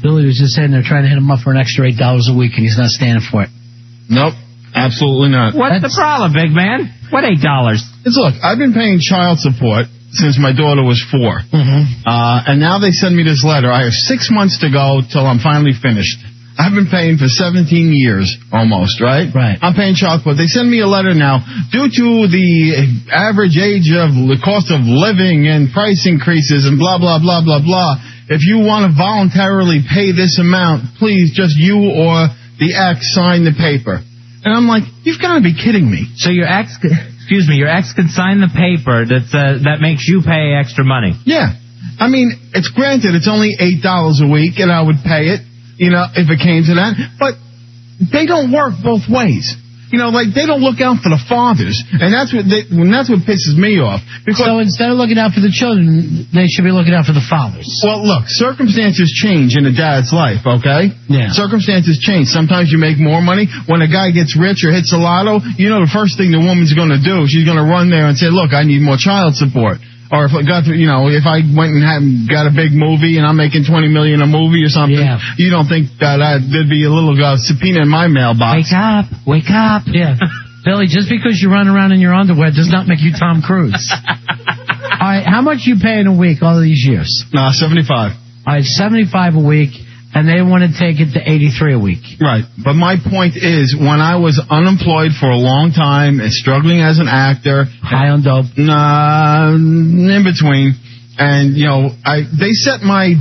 Billy was just saying they're trying to hit him up for an extra $8 a week, and he's not standing for it. Nope, absolutely not. What's the problem, big man? What $8? Look, I've been paying child support since my daughter was 4. Mm-hmm. And now they send me this letter. I have 6 months to go till I'm finally finished. I've been paying for 17 years almost, right? Right. I'm paying child support. They send me a letter now. Due to the average age of the cost of living and price increases and blah, blah, blah, blah, blah, if you want to voluntarily pay this amount, please just you or the ex sign the paper. And I'm like, you've got to be kidding me. So your ex can sign the paper that makes you pay extra money. Yeah. I mean, it's granted, it's only $8 a week, and I would pay it. If it came to that. But they don't work both ways. They don't look out for the fathers. And that's what pisses me off. Because, so instead of looking out for the children, they should be looking out for the fathers. Well, look, circumstances change in a dad's life, okay? Yeah. Circumstances change. Sometimes you make more money. When a guy gets rich or hits the lotto, the first thing the woman's going to do, she's going to run there and say, look, I need more child support. Or if I went and got a big movie and I'm making $20 million a movie or something, you don't think that there'd be a little subpoena in my mailbox? Wake up! Yeah, Billy, just because you run around in your underwear does not make you Tom Cruise. All right, how much you pay in a week all these years? 75. All right, 75 a week. And they want to take it to 83 a week. Right. But my point is, when I was unemployed for a long time and struggling as an actor. High on dope. In between. And, they set my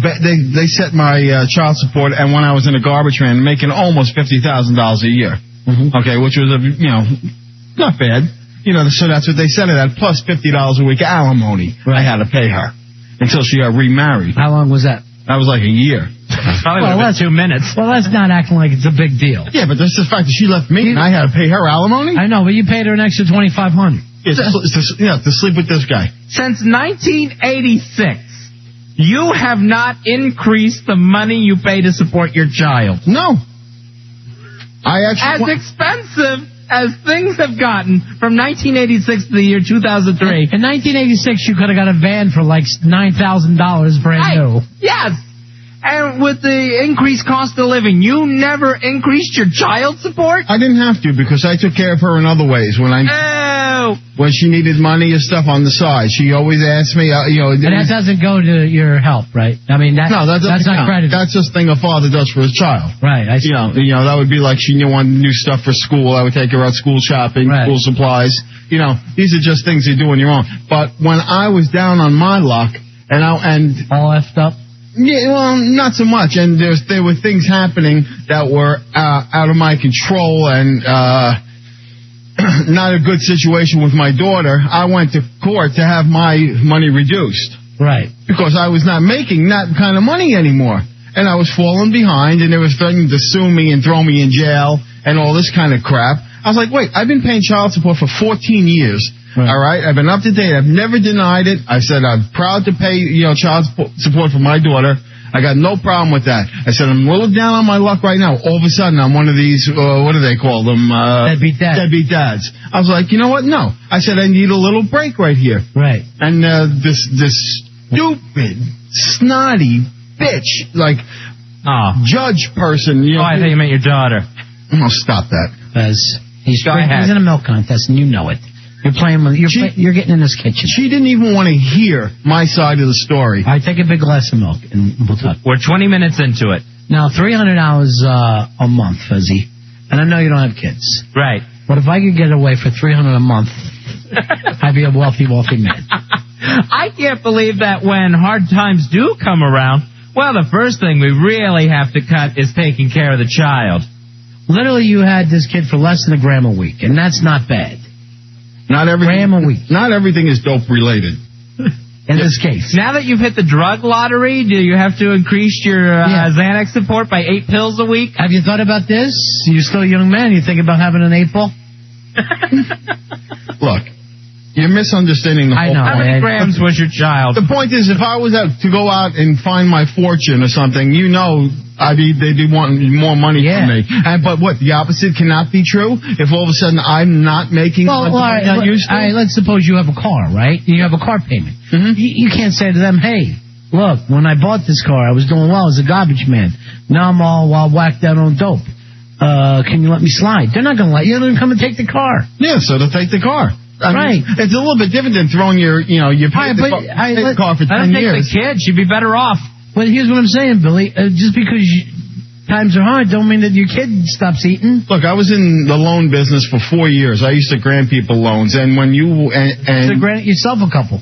child support, and when I was in a garbage man, making almost $50,000 a year. Mm-hmm. Okay, which was, not bad. So that's what they set it at, plus $50 a week alimony. Right. I had to pay her until she got remarried. How long was that? That was like a year. Probably about 2 minutes. Well, that's not acting like it's a big deal. Yeah, but that's the fact that she left me and I had to pay her alimony. I know, but you paid her an extra $2,500. To sleep with this guy. Since 1986, you have not increased the money you pay to support your child. No. As expensive as things have gotten from 1986 to the year 2003. In 1986, you could have got a van for like $9,000 brand new. Yes. And with the increased cost of living, you never increased your child support? I didn't have to because I took care of her in other ways. When she needed money and stuff on the side, she always asked me, And that doesn't go to your help, right? I mean, that's not credit. That's just a thing a father does for his child. Right. I see. That would be like she wanted new stuff for school. I would take her out school shopping, school supplies. These are just things you do on your own. But when I was down on my luck and all effed up. Yeah, well, not so much. And there were things happening that were out of my control and not a good situation with my daughter. I went to court to have my money reduced. Right. Because I was not making that kind of money anymore. And I was falling behind, and they were threatening to sue me and throw me in jail and all this kind of crap. I was like, wait, I've been paying child support for 14 years. Right. All right, I've been up to date. I've never denied it. I said I'm proud to pay, child support for my daughter. I got no problem with that. I said I'm a little down on my luck right now. All of a sudden, I'm one of these, what do they call them? Deadbeat dads. Deadbeat dads. I was like, you know what? No. I said I need a little break right here. Right. And this stupid, snotty bitch, judge person. I thought you meant your daughter. Oh, stop that. He's in a milk contest, and you know it. You're playing with. You're getting in his kitchen. She didn't even want to hear my side of the story. I take a big glass of milk and we'll talk. We're 20 minutes into it now. $300 a month, Fuzzy, and I know you don't have kids. Right. But if I could get away for $300 a month, I'd be a wealthy man. I can't believe that when hard times do come around, well, the first thing we really have to cut is taking care of the child. Literally, you had this kid for less than $1 a week, and that's not bad. Not everything. $1 a week. Not everything is dope related. In this case. Now that you've hit the drug lottery, do you have to increase your Xanax support by 8 pills a week? Have you thought about this? You're still a young man. You think about having an 8 ball? Look, you're misunderstanding the whole point. How many grams was your child? The point is, if I was to go out and find my fortune or something, they'd be wanting more money from me. But what, the opposite cannot be true? If all of a sudden I'm not making all right, let's suppose you have a car, right? You have a car payment. Mm-hmm. You can't say to them, hey, look, when I bought this car, I was doing well as a garbage man. Now I'm all whacked out on dope. Can you let me slide? They're not going to let you. They're going to come and take the car. Yeah, so they'll take the car. I Right. mean, it's a little bit different than throwing your paid the car for 10 I don't think years. the kid should be better off. But here's what I'm saying, Billy. Just because times are hard don't mean that your kid stops eating. Look, I was in the loan business for 4 years. I used to grant people loans, and when you So grant yourself a couple.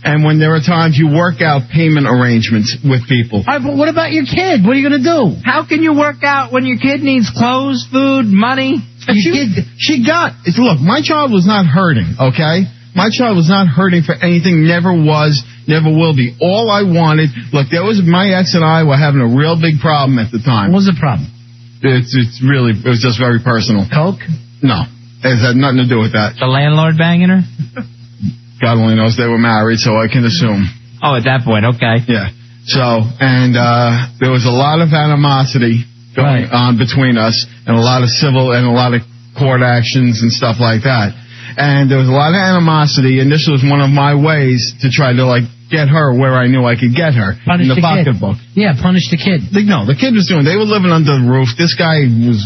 and when there are times you work out payment arrangements with people. All right, but what about your kid? What are you going to do? How can you work out when your kid needs clothes, food, money? Look, my child was not hurting, okay? My child was not hurting for anything, never was, never will be. All I wanted, look, my ex and I were having a real big problem at the time. What was the problem? It was just very personal. Coke? No, it had nothing to do with that. The landlord banging her? God only knows they were married, so I can assume. Oh, at that point, okay. Yeah. So, and there was a lot of animosity going on between us, and a lot of civil and a lot of court actions and stuff like that. And there was a lot of animosity, and this was one of my ways to try to, get her where I knew I could get her. Punish in the the kid. pocketbook. Yeah, punish the kid. No, the kid was they were living under the roof. This guy was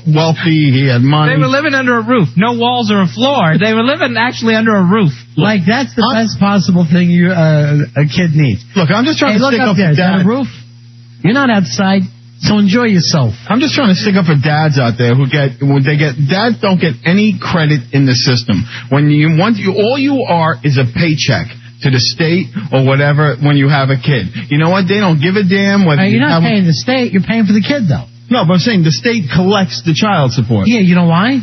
wealthy. He had money. They were living under a roof. No walls or a floor. They were living actually under a roof. That's the best possible thing a kid needs. Look, I'm just trying to look stick up up there. for Is that a dad. roof? You're not outside, so enjoy yourself. I'm just trying to stick up for dads out there dads don't get any credit in the system. All you are is a paycheck to the state or whatever when you have a kid. You know what? They don't give a damn whether You're not paying the state. You're paying for the kid, though. No, but I'm saying the state collects the child support. Yeah, you know why?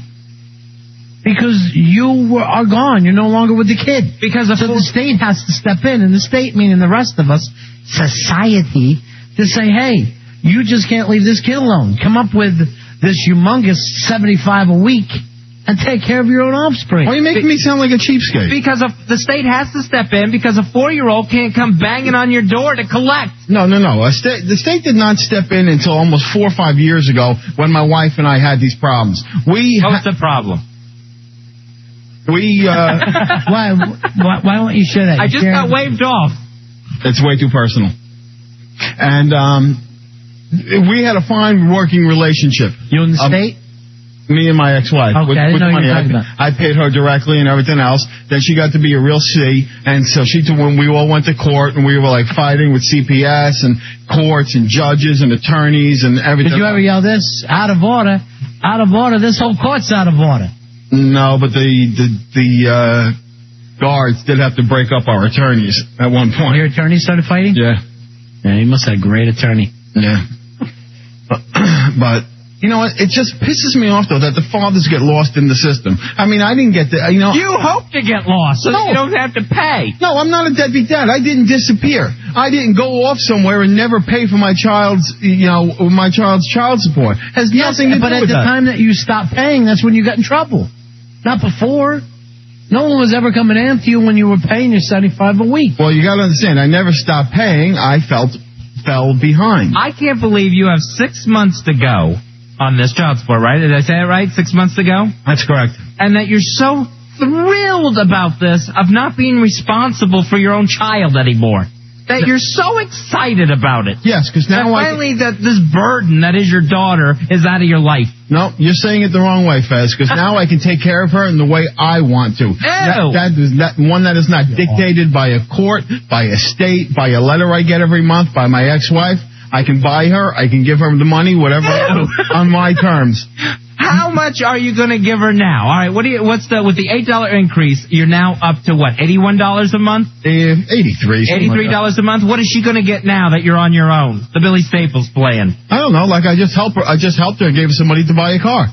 Because you are gone. You're no longer with the kid. So the state has to step in, and the state, meaning the rest of us, society, to say, hey, you just can't leave this kid alone. Come up with this humongous $75 a week and take care of your own offspring. Why are you making me sound like a cheapskate? Because the state has to step in because a 4-year-old can't come banging on your door to collect. No. The state did not step in until almost 4 or 5 years ago when my wife and I had these problems. What's the problem? Why won't you share that? I just got waved off. It's way too personal. And we had a fine working relationship. You and the state? Me and my ex-wife. Okay, I didn't know you were talking about. I paid her directly and everything else. Then she got to be a real C, and so when we all went to court and we were fighting with CPS and courts and judges and attorneys and everything. Did you ever yell this? Out of order. Out of order. This whole court's out of order. No, but the guards did have to break up our attorneys at one point. Your attorney started fighting? Yeah. Yeah, he must have a great attorney. Yeah. But you know what? It just pisses me off, though, that the fathers get lost in the system. I mean, I didn't get the, You hope to get lost so that you don't have to pay. No, I'm not a deadbeat dad. I didn't disappear. I didn't go off somewhere and never pay for my child's child support. Has nothing to do with that. But at the time that you stopped paying, that's when you got in trouble. Not before. No one was ever coming after you when you were paying your $75 a week. Well, you got to understand, I never stopped paying. I fell behind. I can't believe you have 6 months to go on this child support, right? Did I say it right? 6 months to go? That's correct. And that you're so thrilled about this of not being responsible for your own child anymore. That you're so excited about it. Yes, because now finally that this burden that is your daughter is out of your life. No, you're saying it the wrong way, Fez, because now I can take care of her in the way I want to. That is one that is not dictated by a court, by a state, by a letter I get every month, by my ex-wife. I can buy her, I can give her the money, whatever, on my terms. How much are you going to give her now? All right, with the $8 increase, you're now up to what, $81 a month? $83. $83 a month? What is she going to get now that you're on your own? The Billy Staples plan. I don't know, I just helped her and gave her some money to buy a car.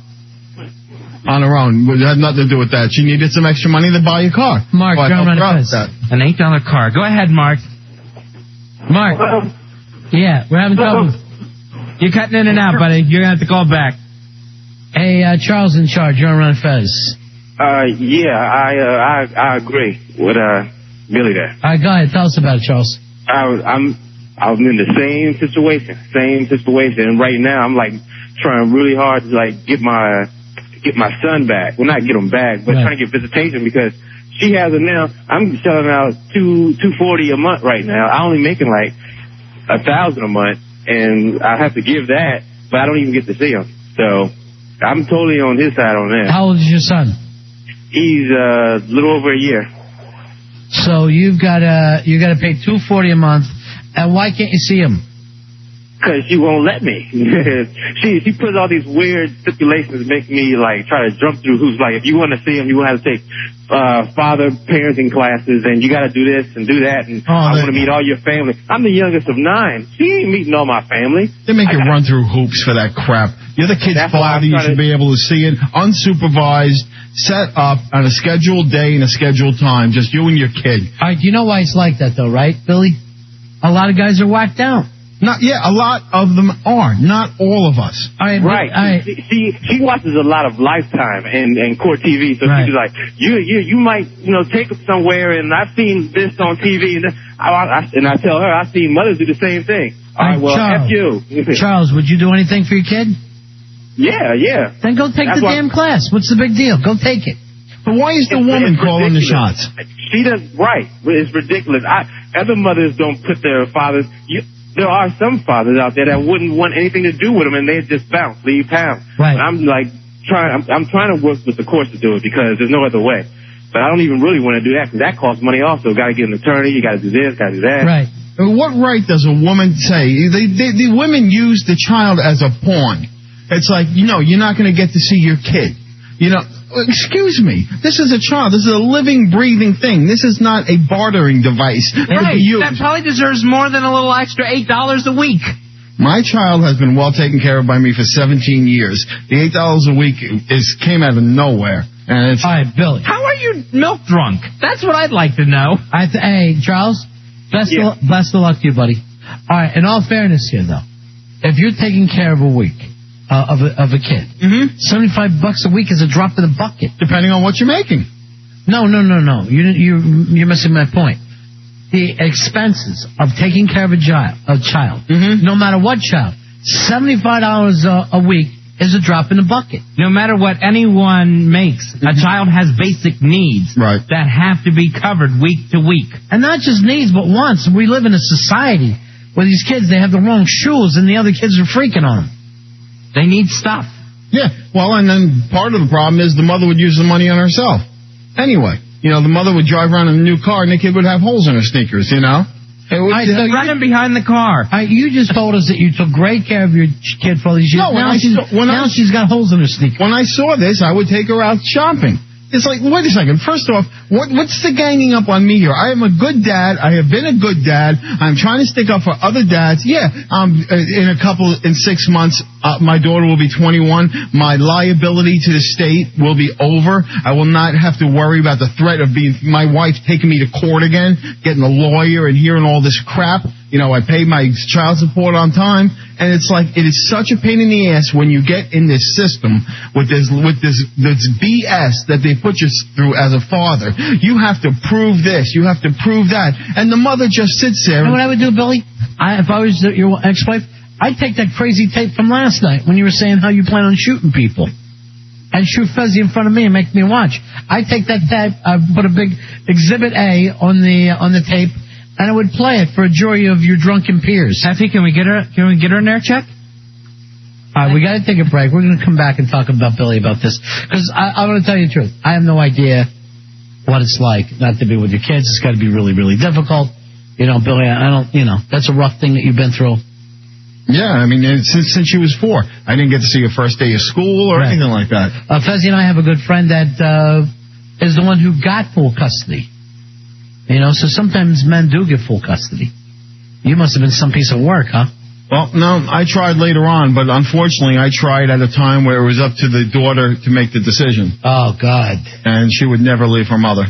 On her own. It had nothing to do with that. She needed some extra money to buy a car. Mark, so an $8 car. Go ahead, Mark. Mark. Yeah, we're having trouble. You're cutting in and out, buddy. You're going to have to call back. Hey, Charles in charge. You're on Ron Fez. Yeah, I agree with Billy there. All right, go ahead. Tell us about it, Charles. I'm in the same situation, and right now I'm trying really hard to get my son back. Well, not get him back, but trying to get visitation because she has it now. I'm selling out $240 a month right now. I'm only making like $1,000 a month, and I have to give that, but I don't even get to see him. So I'm totally on his side on that. How old is your son? He's a little over a year. So you got to pay $240 a month, and why can't you see him? Because she won't let me. she puts all these weird stipulations, make me like try to jump through hoops. Like if you want to see him, you have to take father parenting classes, and you got to do this and do that. And I want to meet all your family. I'm the youngest of 9. She ain't meeting all my family. They make you run through hoops for that crap. You're the kid's father. You should be able to see it unsupervised, set up on a scheduled day and a scheduled time. Just you and your kid. All right, you know why it's like that, though, right, Billy? A lot of guys are whacked out. A lot of them are. Not all of us. Right. She watches a lot of Lifetime and Court TV, so she's like, you might take them somewhere, and I've seen this on TV, and I tell her I've seen mothers do the same thing. All right, well, F you. Charles, would you do anything for your kid? Yeah. Then go take the damn class. What's the big deal? Go take it. But why is the woman calling the shots? She does right. It's ridiculous. Other mothers don't put their fathers. There are some fathers out there that wouldn't want anything to do with them, and they just bounce, leave town. Right. And I'm like I'm trying to work with the courts to do it because there's no other way. But I don't even really want to do that because that costs money also. Got to get an attorney. You got to do this. Got to do that. Right. What right does a woman say? The women use the child as a pawn. It's like, you're not going to get to see your kid. Excuse me. This is a child. This is a living, breathing thing. This is not a bartering device. Right. That probably deserves more than a little extra $8 a week. My child has been well taken care of by me for 17 years. The $8 a week came out of nowhere. And all right, Billy. How are you milk drunk? That's what I'd like to know. Hey, Charles, best of luck to you, buddy. All right, in all fairness here, though, if you're taking care of a week, of a kid. $75 a week is a drop in the bucket. Depending on what you're making. No. You're missing my point. The expenses of taking care of a child, no matter what child, $75 a week is a drop in the bucket. No matter what anyone makes, a child has basic needs that have to be covered week to week. And not just needs, but wants. We live in a society where these kids, they have the wrong shoes and the other kids are freaking on them. They need stuff. Yeah, well, and then part of the problem is the mother would use the money on herself. Anyway, the mother would drive around in a new car and the kid would have holes in her sneakers, running behind the car. You just told us that you took great care of your kid for all these years. Now she's got holes in her sneakers. When I saw this, I would take her out shopping. It's like, wait a second. First off, what's the ganging up on me here? I am a good dad. I have been a good dad. I'm trying to stick up for other dads. Yeah, in 6 months, my daughter will be 21. My liability to the state will be over. I will not have to worry about the threat of my wife taking me to court again, getting a lawyer and hearing all this crap. I pay my child support on time, and it's like it is such a pain in the ass when you get in this system with this BS that they put you through as a father. You have to prove this, you have to prove that, and the mother just sits there. You know what I would do, Billy? If I was your ex-wife, I'd take that crazy tape from last night when you were saying how you plan on shooting people, and shoot Fezzi in front of me and make me watch. I'd take that tape, put a big Exhibit A on the tape. And I would play it for a jury of your drunken peers. Effie, can we get her in there, check? All right, we got to take a break. We're going to come back and talk about Billy about this. Because I want to tell you the truth. I have no idea what it's like not to be with your kids. It's got to be really, really difficult. Billy, that's a rough thing that you've been through. Yeah, I mean, since she was 4. I didn't get to see her first day of school or anything like that. Fezzi and I have a good friend that is the one who got full custody. So sometimes men do get full custody. You must have been some piece of work, huh? Well, no, I tried later on, but unfortunately I tried at a time where it was up to the daughter to make the decision. Oh, God. And she would never leave her mother.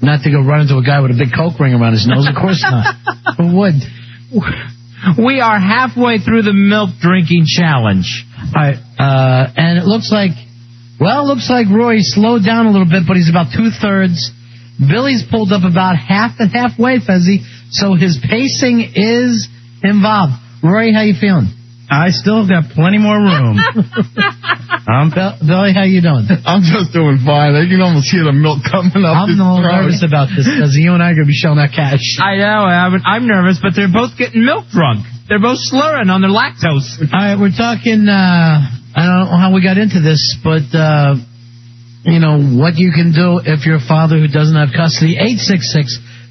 Not to go run into a guy with a big Coke ring around his nose, of course not. Who would? We are halfway through the milk drinking challenge. All right, and it looks like Roy slowed down a little bit, but he's about 2/3. Billy's pulled up about halfway, Fezzi, so his pacing is involved. Roy, how you feeling? I still got plenty more room. Billy, how you doing? I'm just doing fine. I can almost hear the milk coming up. I'm no nervous about this because you and I are going to be showing that cash. I know. I'm nervous, but they're both getting milk drunk. They're both slurring on their lactose. All right, we're talking, I don't know how we got into this, but, what you can do if you're a father who doesn't have custody.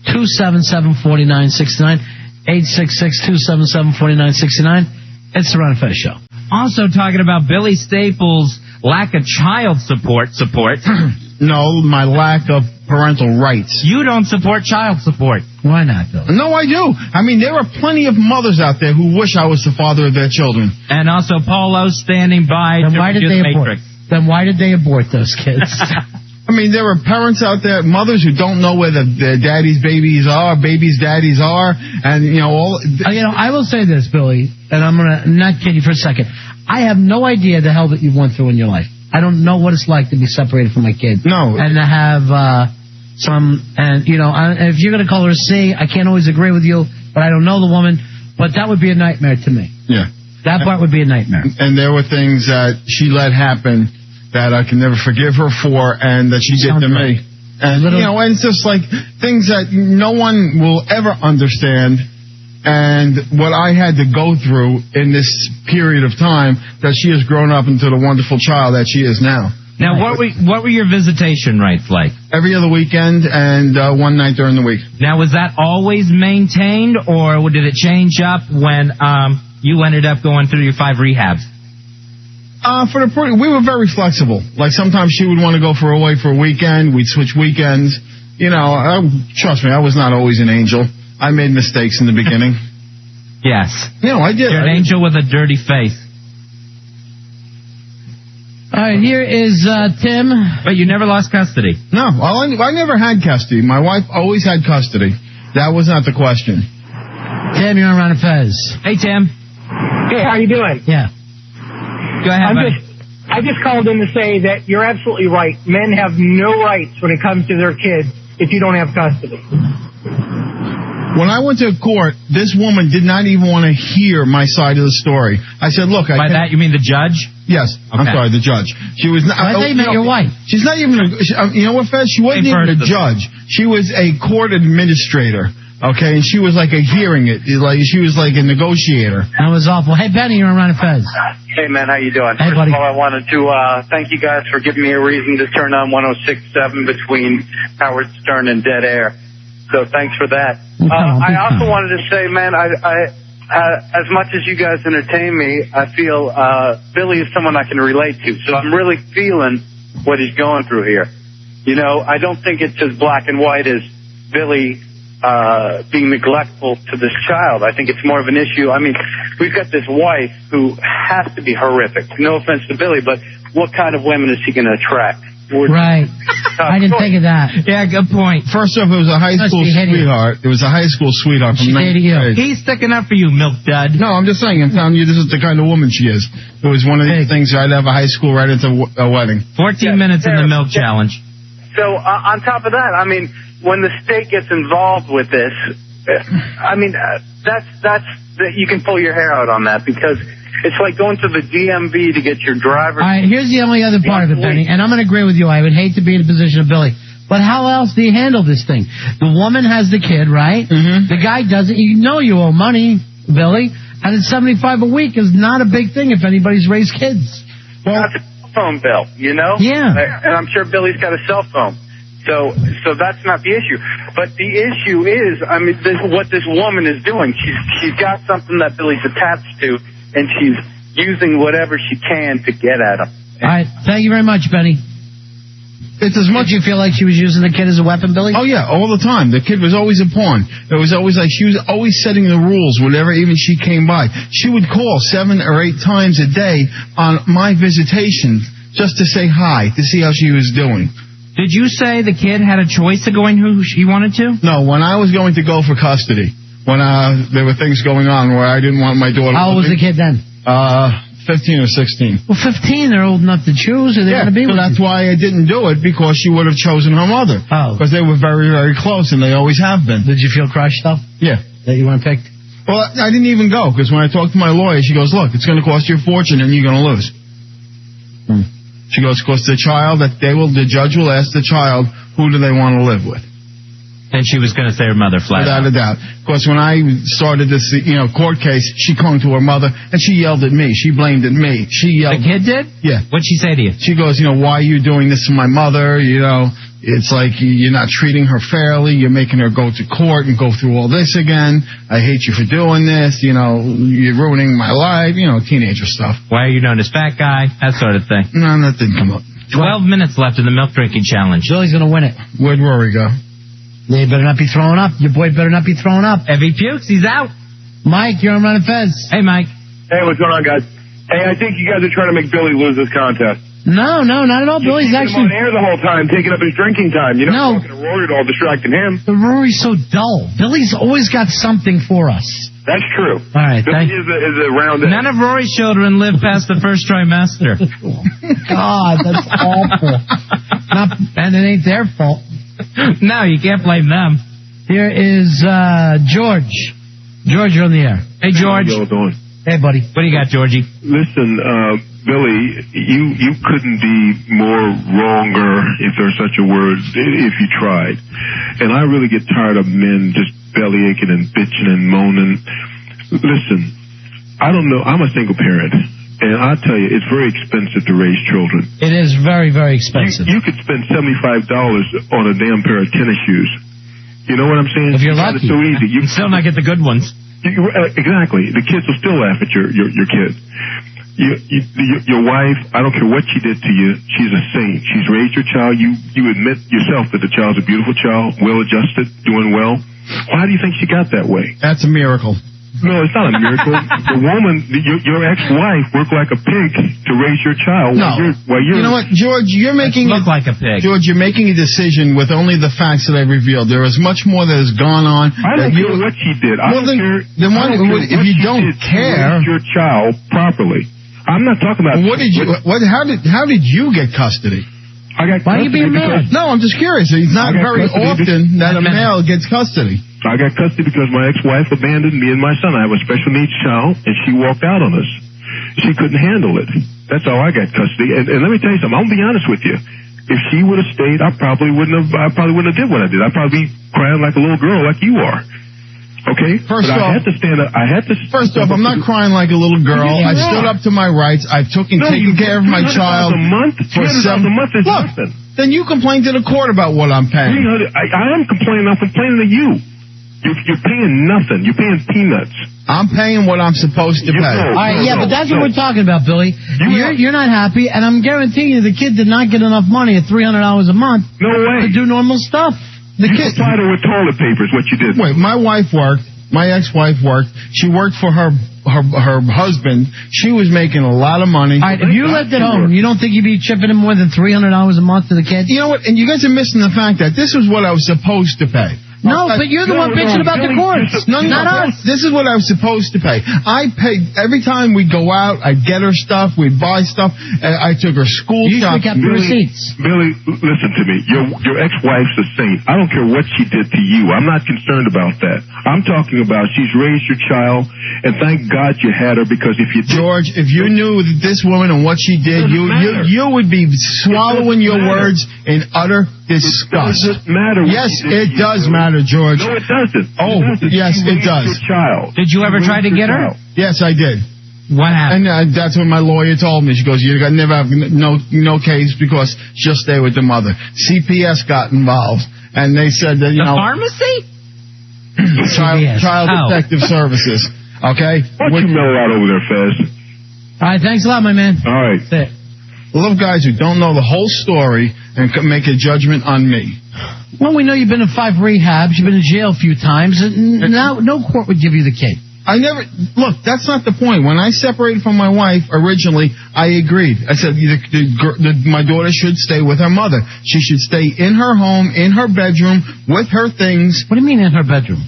866-277-4969. 866-277-4969. It's the Ron and Fez Show. Also talking about Billy Staples' lack of child support. No, my lack of parental rights. You don't support child support. Why not, Bill? No, I do. I mean, there are plenty of mothers out there who wish I was the father of their children. And also Polo standing by Then to why did do they the abort? Matrix. Then why did they abort those kids? I mean, there are parents out there, mothers who don't know where their daddy's babies are, babies' daddies are, and, I will say this, Billy, and I'm going to not kid you for a second. I have no idea the hell that you went through in your life. I don't know what it's like to be separated from my kid. No. And to have if you're going to call her a C, I can't always agree with you, but I don't know the woman, but that would be a nightmare to me. Yeah. That part would be a nightmare. And there were things that she let happen that I can never forgive her for, and that she did to me. And, and it's just like things that no one will ever understand, and what I had to go through in this period of time that she has grown up into the wonderful child that she is now. Now, what were your visitation rights like? Every other weekend and one night during the week. Now, was that always maintained, or did it change up when you ended up going through your 5 rehabs? We were very flexible. Like sometimes she would want to go away for a weekend. We'd switch weekends. Trust me, I was not always an angel. I made mistakes in the beginning. Yes. I did. You're an angel with a dirty face. All right, here is Tim. But you never lost custody. No, I never had custody. My wife always had custody. That was not the question. Tim, you're on Ron and Fez. Hey, Tim. Hey, how you doing? Yeah. Go ahead, buddy. I just called in to say that you're absolutely right. Men have no rights when it comes to their kids if you don't have custody. When I went to court, this woman did not even want to hear my side of the story. I said, look... By that, you mean the judge? Yes. Okay. I'm sorry, the judge. She was not... I thought you meant your wife. She's not even... you know what, Fez? She wasn't even a judge. She was a court administrator. Okay, and she was like she was like a negotiator. That was awful. Hey, Benny, you're on Ron and Fez. Hey, man, how you doing? Hey, First buddy. of all, I wanted to thank you guys for giving me a reason to turn on 106.7 between Howard Stern and Dead Air. So thanks for that. I also wanted to say, man, I as much as you guys entertain me, I feel Billy is someone I can relate to. So I'm really feeling what he's going through here. I don't think it's as black and white as Billy being neglectful to this child. I think it's more of an issue. I mean, we've got this wife who has to be horrific. No offense to Billy, but what kind of women is he going to attract? Right. I didn't think of that. Yeah, good point. First off, it was a high school sweetheart. It was a high school sweetheart from 9th grade. He's sticking up for you, milk dud. No, I'm just saying. I'm telling you, this is the kind of woman she is. It was one of these things I'd have a high school right into a wedding. 14 minutes in the milk challenge. So on top of that, I mean, when the state gets involved with this, I mean, you can pull your hair out on that because it's like going to the DMV to get your driver's. All right, here's the only other part of it, Benny, and I'm going to agree with you. I would hate to be in the position of Billy. But how else do you handle this thing? The woman has the kid, right? Mm-hmm. The guy doesn't. You owe money, Billy, and it's $75 a week is not a big thing if anybody's raised kids. Well, that's a cell phone bill, Yeah. And I'm sure Billy's got a cell phone. So that's not the issue. But the issue is, I mean, what this woman is doing. She's got something that Billy's attached to, and she's using whatever she can to get at him. All right. Thank you very much, Benny. It's as much. Did you feel like she was using the kid as a weapon, Billy? Oh, yeah, all the time. The kid was always a pawn. It was always like she was always setting the rules whenever even she came by. She would call 7 or 8 times a day on my visitation just to say hi, to see how she was doing. Did you say the kid had a choice of going who he wanted to? No, when I was going to go for custody, when there were things going on where I didn't want my daughter... How old was the kid then? 15 or 16. Well, 15, they're old enough to choose, or they're going to be with that's you. why I didn't do it, because she would have chosen her mother. Oh. Because they were very, very close, and they always have been. Did you feel crushed, though? Yeah. That you weren't picked? Well, I didn't even go, because when I talked to my lawyer, she goes, look, it's going to cost you a fortune and you're going to lose. She goes, because the judge will ask the child, who do they want to live with? And she was going to say her mother flat Without a doubt. Of course, when I started this, court case, she clung to her mother, and she yelled at me. She blamed at me. She yelled. The kid did? Yeah. What'd she say to you? She goes, why are you doing this to my mother? It's like you're not treating her fairly. You're making her go to court and go through all this again. I hate you for doing this. You're ruining my life. Teenager stuff. Why are you known as fat guy? That sort of thing. No, that didn't come up. 12 minutes left in the milk drinking challenge. Billy's going to win it. Where'd Rory go? They better not be throwing up. Your boy better not be throwing up. If he pukes, he's out. Mike, you're on Running Fez. Hey, Mike. Hey, what's going on, guys? Hey, I think you guys are trying to make Billy lose this contest. No, not at all. Billy's Keeping actually him on air the whole time, taking up his drinking time. No. Talking to Rory at all, distracting him. But Rory's so dull. Billy's always got something for us. That's true. All right, Billy is a round. None of Rory's children live past the first trimester. God, that's awful. And it ain't their fault. No, you can't blame them. Here is George. George, you're on the air. Hey, George. Hey, buddy. What do you got, Georgie? Listen, Billy, you couldn't be more wronger, if there's such a word, if you tried. And I really get tired of men just belly aching and bitching and moaning. Listen, I don't know. I'm a single parent. And I tell you, it's very expensive to raise children. It is very, very expensive. You could spend $75 on a damn pair of tennis shoes. You know what I'm saying? If you're lucky. It's so easy. You can still not get the good ones. Exactly. The kids will still laugh at your kid. Your wife, I don't care what she did to you, she's a saint. She's raised your child. You admit yourself that the child's a beautiful child, well-adjusted, doing well. Why do you think she got that way? That's a miracle. No, it's not a miracle. The woman, your ex-wife, worked like a pig to raise your child. No. While you're, you know what, George? You're making look like a pig. George, you're making a decision with only the facts that I revealed. There is much more that has gone on. I don't care what she did. If you don't care, raise your child properly. I'm not talking about. How did you get custody? I got. Why are you being mad? No, I'm just curious. It's not very often that a male gets custody. I got custody because my ex-wife abandoned me and my son. I have a special needs child, and she walked out on us. She couldn't handle it. That's how I got custody. And let me tell you something. I'm gonna be honest with you. If she would have stayed, I probably wouldn't have did what I did. I'd probably be crying like a little girl, like you are. Okay. First off, I had to stand up. First off, I'm not crying like a little girl. I stood up to my rights. I've taken care of my child a month. for $200 a month is nothing. Then you complain to the court about what I'm paying. I am complaining. I'm complaining to you. You're paying nothing. You're paying peanuts. I'm paying what I'm supposed to pay. All right, but that's what we're talking about, Billy. You're not happy, and I'm guaranteeing you the kid did not get enough money at $300 a month to do normal stuff. The kid supplied her with toilet paper is what you did. Wait, my wife worked. My ex-wife worked. She worked for her husband. She was making a lot of money. All right, if you lived at home, you don't think you'd be chipping in more than $300 a month to the kid? You know what? And you guys are missing the fact that this is what I was supposed to pay. No, but you're the one bitching about the courts. Not us. This is what I was supposed to pay. I paid every time we go out. I'd get her stuff. We'd buy stuff. I took her school shopping. You kept the receipts. Billy, listen to me. Your ex-wife's a saint. I don't care what she did to you. I'm not concerned about that. I'm talking about she's raised your child, and thank God you had her, because if you did, George, if you knew this woman and what she did, you would be swallowing your words in utter disgust. Does it matter? Yes, it does matter, George. No, it doesn't. Oh, yes, it does. Your child. Did you ever try to get her? Yes, I did. What happened? And that's what my lawyer told me. She goes, "You never have no case because she'll stay with the mother." CPS got involved, and they said that the pharmacy, child protective services. Okay, why don't you mellow out over there, Fez? All right, thanks a lot, my man. All right. That's it. I love guys who don't know the whole story and can make a judgment on me. Well, we know you've been in 5 rehabs, you've been in jail a few times, and now no court would give you the kid. Look, that's not the point. When I separated from my wife originally, I agreed. I said my daughter should stay with her mother. She should stay in her home, in her bedroom, with her things. What do you mean in her bedroom?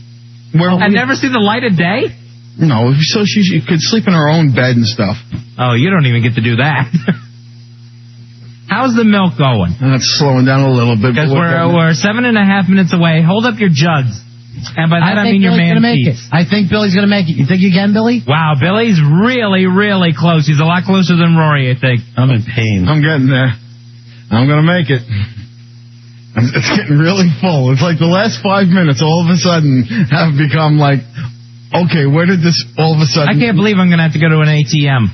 I never see the light of day? No, so she could sleep in her own bed and stuff. Oh, you don't even get to do that. How's the milk going? That's slowing down a little bit. Because we're 7.5 minutes away. Hold up your jugs. And by that I mean your Billy's man gonna make Pete. it. I think Billy's going to make it. You think you can, Billy? Wow, Billy's really, really close. He's a lot closer than Rory, I think. I'm in pain. I'm getting there. I'm going to make it. It's getting really full. It's like the last 5 minutes all of a sudden have become like, okay, where did this all of a sudden... I can't believe I'm going to have to go to an ATM.